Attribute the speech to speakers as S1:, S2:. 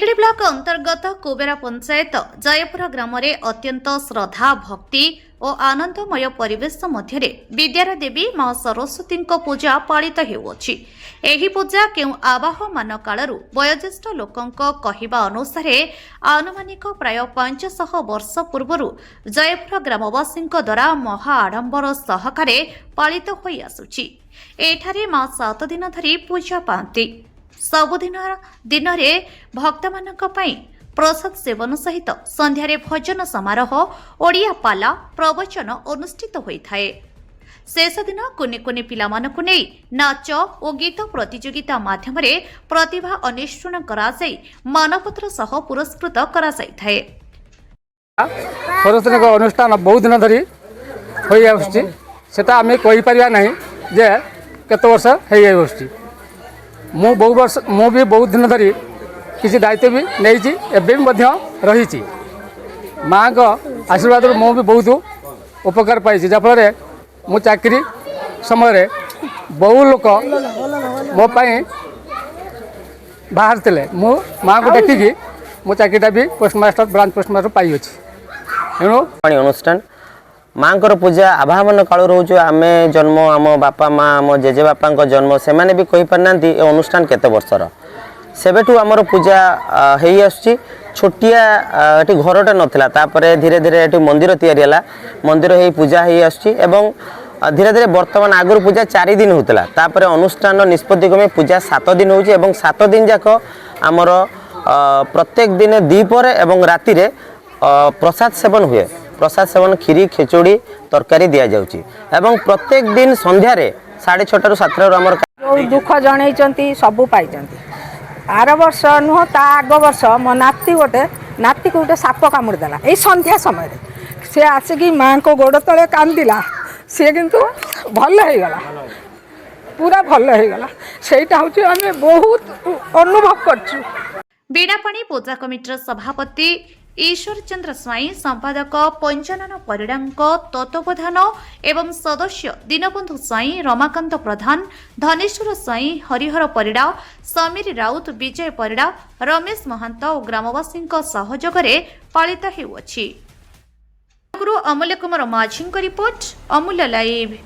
S1: ଟିକିଡ଼ି block अंतर्गत कुबेरा पंचायत जयपुर ग्राम अत्यंत श्रद्धा भक्ति और आनंदमय परिवेश मध्य विद्यार देवी माँ सरस्वती पूजा पालित होउछि। एही पूजा केउ आवाहमान कालरू वयोज्येष्ठ लोकंक कहिबा अनुसार आनुमानिक प्राय 500 वर्ष पूर्व जयपुर ग्रामवासी द्वारा महा आडंबर सहकारे पालित होई आसुछि। एठारे माँ 7 दिन धरी पूजा पाती। सबुदिन दिन भक्त मानक प्रसाद सेवन सहित संध्यारे भजन समारोह ओडिया पाला प्रवचन अनुष्ठित होता है। शेष दिन कुनि कुनि पिला मानकु नै नाच और गीत प्रतियोगिता माध्यम प्रतिभा अन्वेषण कराई मानपत्र सह पुरस्कृत करा जायथाए।
S2: सरस्वती अनुष्ठान बहुत दिन धरी होई आछि, सेटा आमे कहि परिया नाही जे केते वर्ष होई आछि। मु भी बहुत दिन धरी किसी दायित्व भी नहीं एवं रही माँ का आशीर्वाद मु भी बहुत उपकार पाई, जहाँफल मु चाकरी समय बहु लोक मो बाहर थे। मु माँ को देखिकी मो चाकरीटा भी पोस्टमास्टर ब्रांच पोस्टमास्टर पाई अच्छी।
S3: तेणु अनुष्ठान माँ को पूजा आभावन काल रोज आम जन्म आम बापा माँ आम जेजे बापा जन्म से भी कही पारना ए अनुष्ठान केते वर्षर सेबेठू आमर पूजा हो आसुची। छोटिया ये घरटे नाला तापर धीरे धीरे ये मंदिर तैयारी मंदिर हो पूजा हो आसुची एवं धीरे धीरे वर्तमान आगुरी पूजा 4 दिन होता तापर अनुष्ठान निष्पत्ति क्रमे पूजा 7 दिन हो 7 दिन जाक आमर प्रत्येक दिन दीपर एवं राति प्रसाद सेवन हुए। प्रसाद सेवन खीरी खिचुड़ी तरकारी दि जाउची एवं प्रत्येक दिन संध्यारे 6:30 ରୁ 7 आमर
S4: दुख जन सबू पाई। आर वर्ष नुह ता आग वर्ष मो नाती को गोटे साप कामुड़देला यही संध्या समय सी आसिक माँ को गोड़ तले कांदिला सी किंतु भल हो गला, पूरा भल हो गला। सेटा हूँ आम बहुत अनुभव करछु।
S1: बीड़ापाणी पूजा कमिटीर सभापति ईश्वर चंद्र स्वाई, संपादक पंचानन परिड़ा तत्वावधान एवं सदस्य दीनबंधु स्वाई, रमाकांत प्रधान, धनेश्वर स्वाई, हरिहर परिड़ा, समीर राउत, विजय परिड़ा, रमेश महंत और ग्रामवासी सहयोग पालित हेउछि। अमूल्य कुमार माझी रिपोर्ट, अमूल्य लाइव।